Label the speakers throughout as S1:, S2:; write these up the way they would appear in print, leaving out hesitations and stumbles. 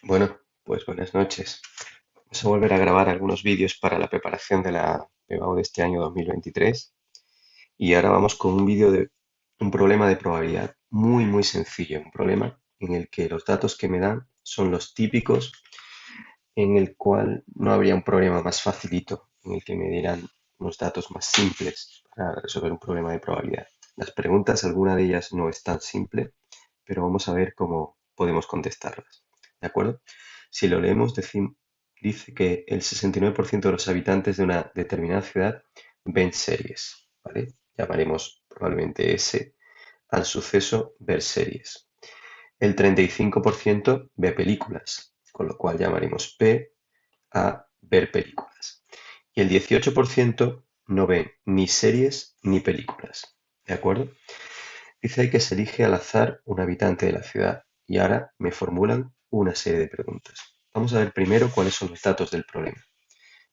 S1: Bueno, pues buenas noches. Vamos a volver a grabar algunos vídeos para la preparación de la PBAU de este año 2023 y ahora vamos con un vídeo de un problema de probabilidad muy sencillo, un problema en el que los datos que me dan son los típicos, en el cual no habría un problema más facilito, en el que me dieran unos datos más simples para resolver un problema de probabilidad. Las preguntas, alguna de ellas no es tan simple, pero vamos a ver cómo podemos contestarlas. ¿De acuerdo? Si lo leemos, dice que el 69% de los habitantes de una determinada ciudad ven series, ¿vale? Llamaremos probablemente S al suceso ver series. El 35% ve películas, con lo cual llamaremos P a ver películas. Y el 18% no ven ni series ni películas, ¿de acuerdo? Dice ahí que se elige al azar un habitante de la ciudad y ahora me formulan una serie de preguntas. Vamos a ver primero cuáles son los datos del problema.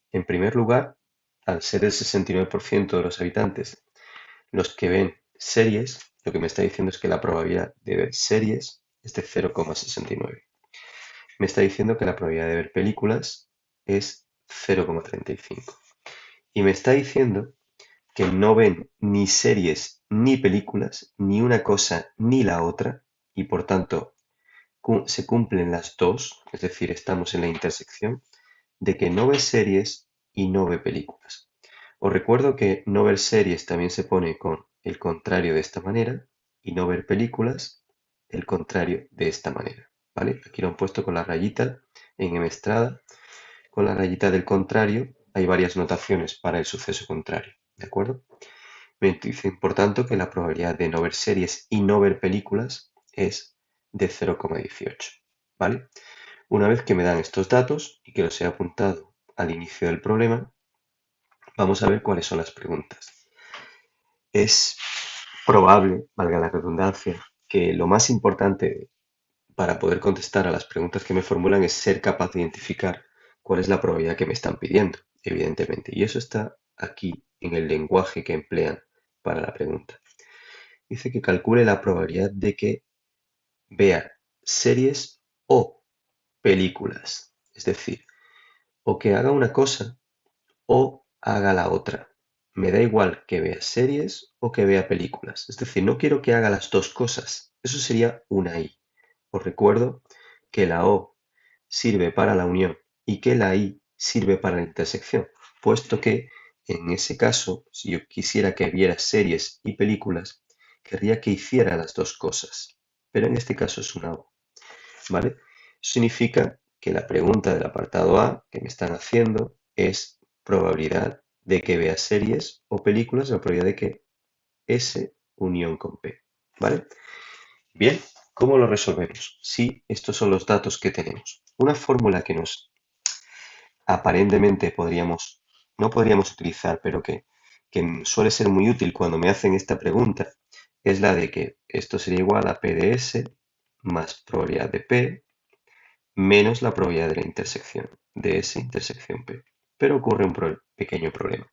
S1: En primer lugar, al ser el 69% de los habitantes los que ven series, lo que me está diciendo es que la probabilidad de ver series es de 0,69. Me está diciendo que la probabilidad de ver películas es 0,35. Y me está diciendo que no ven ni series ni películas, ni una cosa ni la otra, y por tanto se cumplen las dos, es decir, estamos en la intersección de que no ve series y no ve películas. Os recuerdo que no ver series también se pone con el contrario de esta manera y no ver películas el contrario de esta manera, ¿vale? Aquí lo han puesto con la rayita en emestrada, con la rayita del contrario hay varias notaciones para el suceso contrario, ¿de acuerdo? Me dicen, por tanto, que la probabilidad de no ver series y no ver películas es de 0,18, ¿vale? Una vez que me dan estos datos y que los he apuntado al inicio del problema, vamos a ver cuáles son las preguntas. Es probable, valga la redundancia, que lo más importante para poder contestar a las preguntas que me formulan es ser capaz de identificar cuál es la probabilidad que me están pidiendo, evidentemente. Y eso está aquí en el lenguaje que emplean para la pregunta. Dice que calcule la probabilidad de que vea series o películas. Es decir, o que haga una cosa o haga la otra. Me da igual que vea series o que vea películas. Es decir, no quiero que haga las dos cosas. Eso sería una I. Os recuerdo que la O sirve para la unión y que la I sirve para la intersección, puesto que en ese caso, si yo quisiera que viera series y películas, querría que hiciera las dos cosas, pero en este caso es una O, ¿vale? Eso significa que la pregunta del apartado A que me están haciendo es probabilidad de que vea series o películas, la probabilidad de que S unión con P, ¿vale? Bien, ¿cómo lo resolvemos? Si estos son los datos que tenemos. Una fórmula que nos aparentemente no podríamos utilizar, pero que suele ser muy útil cuando me hacen esta pregunta, es la de que esto sería igual a P de S más probabilidad de P menos la probabilidad de la intersección de S intersección P. Pero ocurre un pequeño problema.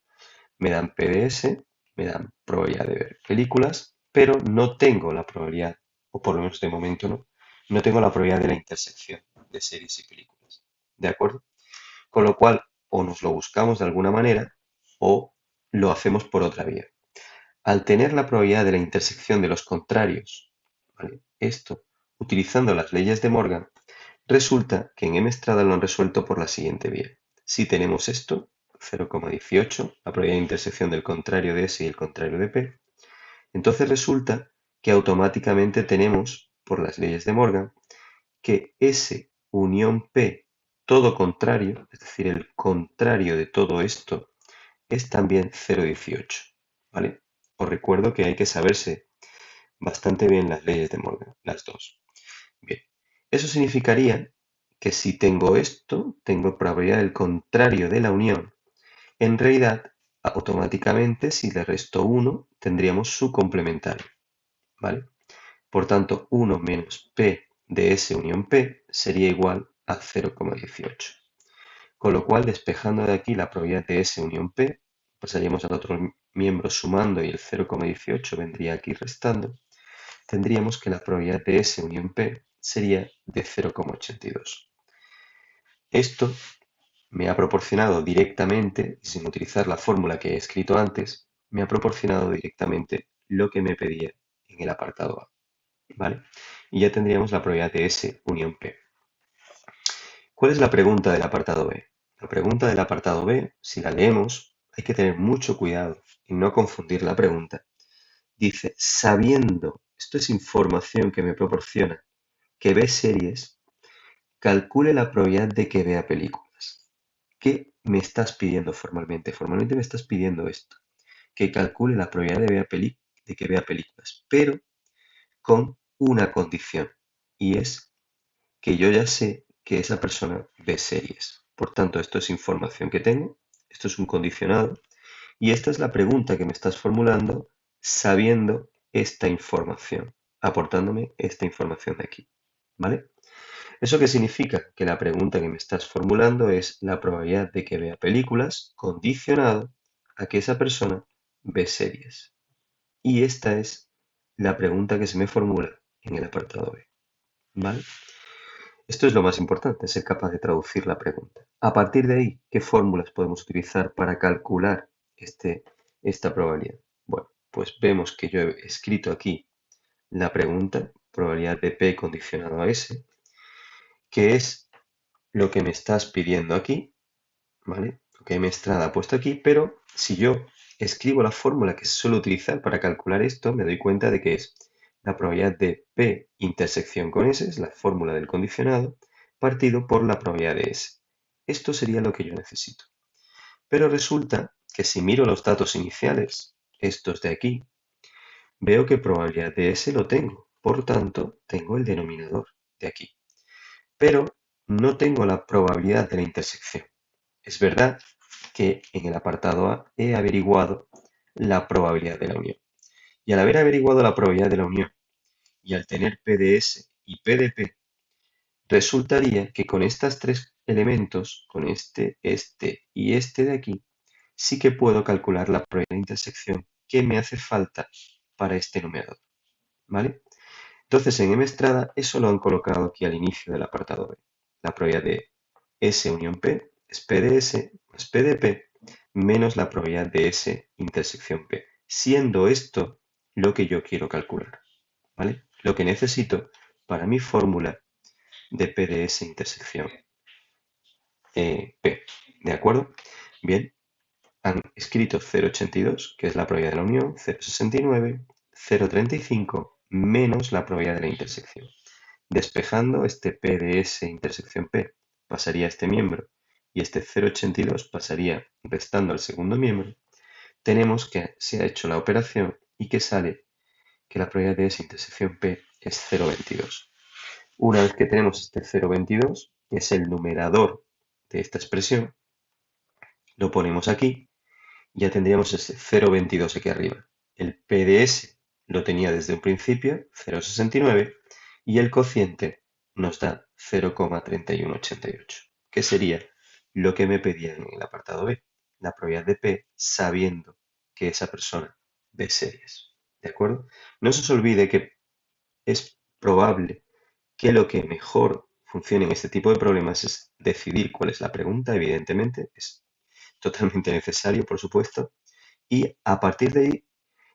S1: Me dan P de S, me dan probabilidad de ver películas, pero no tengo la probabilidad, o por lo menos de momento no tengo la probabilidad de la intersección de series y películas. ¿De acuerdo? Con lo cual, o nos lo buscamos de alguna manera o lo hacemos por otra vía. Al tener la probabilidad de la intersección de los contrarios, ¿vale? Esto, utilizando las leyes de Morgan, resulta que en M Estrada lo han resuelto por la siguiente vía. Si tenemos esto, 0,18, la probabilidad de intersección del contrario de S y el contrario de P, entonces resulta que automáticamente tenemos, por las leyes de Morgan, que S unión P, todo contrario, es decir, el contrario de todo esto, es también 0,18, ¿vale? Os recuerdo que hay que saberse bastante bien las leyes de Morgan, las dos. Bien, eso significaría que si tengo esto, tengo probabilidad del contrario de la unión. En realidad, automáticamente, si le resto 1, tendríamos su complementario, ¿vale? Por tanto, 1 menos P de S unión P sería igual a 0,18. Con lo cual, despejando de aquí la probabilidad de S unión P, pasaríamos al otro miembro sumando y el 0,18 vendría aquí restando, tendríamos que la probabilidad de S unión P sería de 0,82. Esto me ha proporcionado directamente, sin utilizar la fórmula que he escrito antes, me ha proporcionado directamente lo que me pedía en el apartado A, ¿vale? Y ya tendríamos la probabilidad de S unión P. ¿Cuál es la pregunta del apartado B? La pregunta del apartado B, si la leemos, hay que tener mucho cuidado y no confundir la pregunta. Dice, sabiendo, esto es información que me proporciona, que ve series, calcule la probabilidad de que vea películas. ¿Qué me estás pidiendo formalmente? Formalmente me estás pidiendo esto, que calcule la probabilidad de que vea películas, pero con una condición, y es que yo ya sé que esa persona ve series. Por tanto, esto es información que tengo, esto es un condicionado, y esta es la pregunta que me estás formulando sabiendo esta información, aportándome esta información de aquí, ¿vale? ¿Eso qué significa? Que la pregunta que me estás formulando es la probabilidad de que vea películas condicionado a que esa persona ve series. Y esta es la pregunta que se me formula en el apartado B, ¿vale? Esto es lo más importante, ser capaz de traducir la pregunta. A partir de ahí, ¿qué fórmulas podemos utilizar para calcular esta probabilidad? Bueno, pues vemos que yo he escrito aquí la pregunta, probabilidad de P condicionado a S, que es lo que me estás pidiendo aquí, ¿vale? Lo que Mestrada ha puesto aquí, pero si yo escribo la fórmula que se suele utilizar para calcular esto, me doy cuenta de que es la probabilidad de P intersección con S, es la fórmula del condicionado, partido por la probabilidad de S. Esto sería lo que yo necesito. Pero resulta que si miro los datos iniciales, estos de aquí, veo que probabilidad de S lo tengo. Por tanto, tengo el denominador de aquí. Pero no tengo la probabilidad de la intersección. Es verdad que en el apartado A he averiguado la probabilidad de la unión. Y al haber averiguado la probabilidad de la unión y al tener P de S y P de P, resultaría que con estos tres elementos, con este y este de aquí, sí que puedo calcular la probabilidad de intersección que me hace falta para este numerador, ¿vale? Entonces en Mestrada eso lo han colocado aquí al inicio del apartado B. La probabilidad de S unión P es P de S más P de P menos la probabilidad de S intersección P, siendo esto lo que yo quiero calcular, ¿vale? Lo que necesito para mi fórmula de P de S intersección P, ¿de acuerdo? Bien, han escrito 0,82, que es la probabilidad de la unión, 0,69, 0,35 menos la probabilidad de la intersección. Despejando este P de S intersección P pasaría a este miembro y este 0,82 pasaría restando al segundo miembro, tenemos que se ha hecho la operación y que sale que la probabilidad de S intersección P es 0,22. Una vez que tenemos este 0,22, que es el numerador de esta expresión, lo ponemos aquí, ya tendríamos ese 0,22 aquí arriba. El P de S lo tenía desde un principio, 0,69, y el cociente nos da 0,3188, que sería lo que me pedían en el apartado B, la probabilidad de P sabiendo que esa persona ve series. ¿De acuerdo? No se os olvide que es probable que lo que mejor funcione en este tipo de problemas es decidir cuál es la pregunta, evidentemente, es totalmente necesario, por supuesto, y a partir de ahí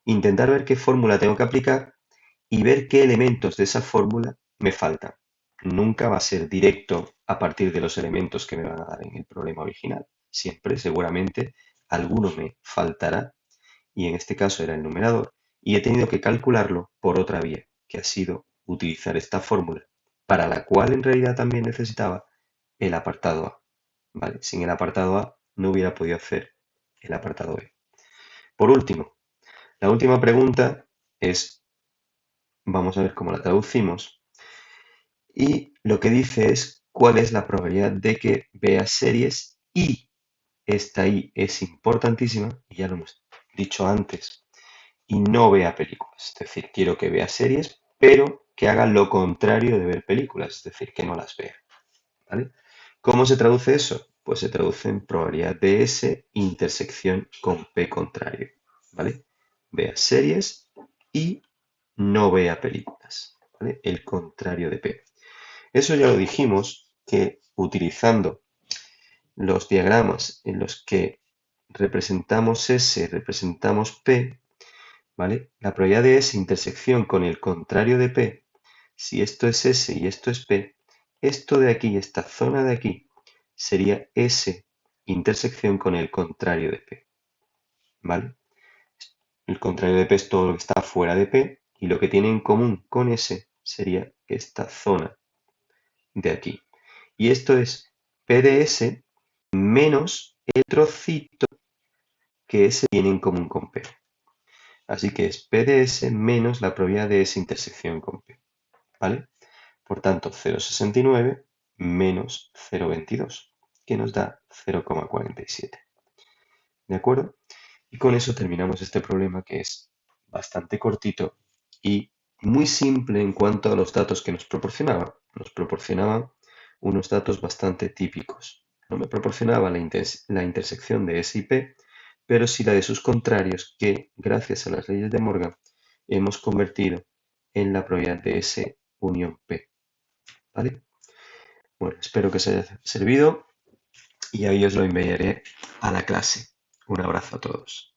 S1: intentar ver qué fórmula tengo que aplicar y ver qué elementos de esa fórmula me faltan. Nunca va a ser directo a partir de los elementos que me van a dar en el problema original. Siempre, seguramente, alguno me faltará y en este caso era el numerador y he tenido que calcularlo por otra vía, que ha sido utilizar esta fórmula, para la cual en realidad también necesitaba el apartado A. ¿Vale? Sin el apartado A no hubiera podido hacer el apartado B. Por último, la última pregunta es, vamos a ver cómo la traducimos, y lo que dice es cuál es la probabilidad de que vea series y esta I es importantísima, y ya lo hemos dicho antes, y no vea películas. Es decir, quiero que vea series, pero que haga lo contrario de ver películas, es decir, que no las vea. ¿Vale? ¿Cómo se traduce eso? Pues se traduce en probabilidad de S intersección con P contrario. ¿Vale? Vea series y no vea películas. ¿Vale? El contrario de P. Eso ya lo dijimos que utilizando los diagramas en los que representamos S, representamos P, ¿vale? La probabilidad de S intersección con el contrario de P, si esto es S y esto es P, esto de aquí, esta zona de aquí, sería S intersección con el contrario de P, ¿vale? El contrario de P es todo lo que está fuera de P y lo que tiene en común con S sería esta zona de aquí. Y esto es P de S menos el trocito que S tiene en común con P. Así que es P de S menos la probabilidad de S intersección con P, ¿vale? Por tanto, 0,69 menos 0,22, que nos da 0,47. ¿De acuerdo? Y con eso terminamos este problema que es bastante cortito y muy simple en cuanto a los datos que nos proporcionaba. Nos proporcionaba unos datos bastante típicos. No me proporcionaba la intersección de S y P, pero sí la de sus contrarios que, gracias a las leyes de Morgan, hemos convertido en la probabilidad de S unión P. ¿Vale? Bueno, espero que os haya servido y ahí os lo enviaré a la clase. Un abrazo a todos.